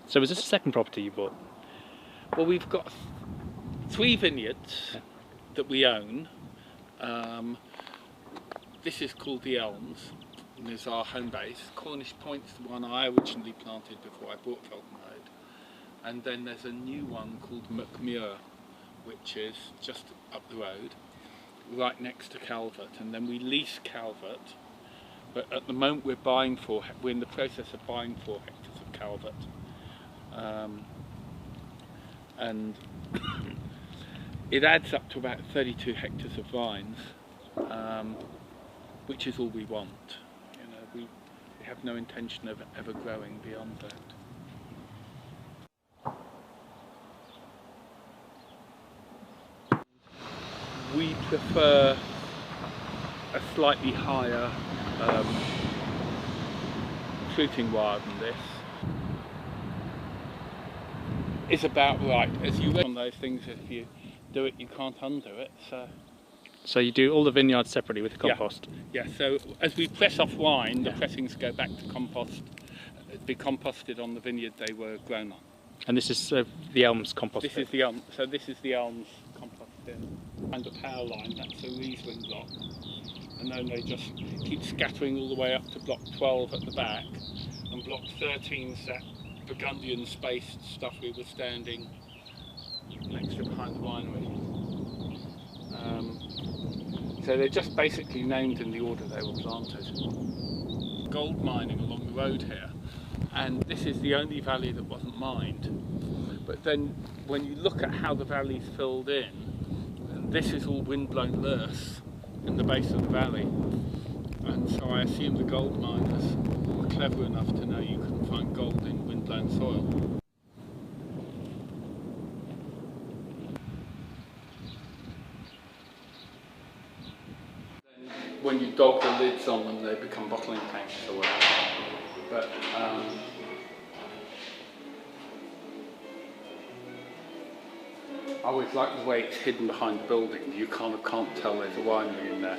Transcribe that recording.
So was this the second property you bought? Well, we've got 3 vineyards that we own. This is called the Elms, and is our home base. Cornish Point's the one I originally planted before I bought Felton Road. And then there's a new one called McMure, which is just up the road, right next to Calvert. And then we lease Calvert, but at the moment we're in the process of buying 4 hectares of Calvert. And it adds up to about 32 hectares of vines, which is all we want. You know, we have no intention of ever growing beyond that. We prefer a slightly higher fruiting wire than this. It's about right. As you read on those things, if you do it, you can't undo it. So you do all the vineyards separately with the compost? Yeah, so as we press off wine, the pressings go back to compost, be composted on the vineyard they were grown on. And this is the Elms compost? This is the Elms, so this is the Elms compost bin. And the power line, that's a Riesling block. And then they just keep scattering all the way up to block 12 at the back. And block 13's that Burgundian spaced stuff we were standing next to behind the winery. So they're just basically named in the order they were planted. Gold mining along the road here, and this is the only valley that wasn't mined. But then when you look at how the valley's filled in, this is all windblown earth in the base of the valley. And so I assume the gold miners were clever enough to know you couldn't find gold in windblown soil. When you dog the lids on them, they become bottling tanks or whatever. But I always like the way it's hidden behind the building. You kind of can't tell there's a winery in there.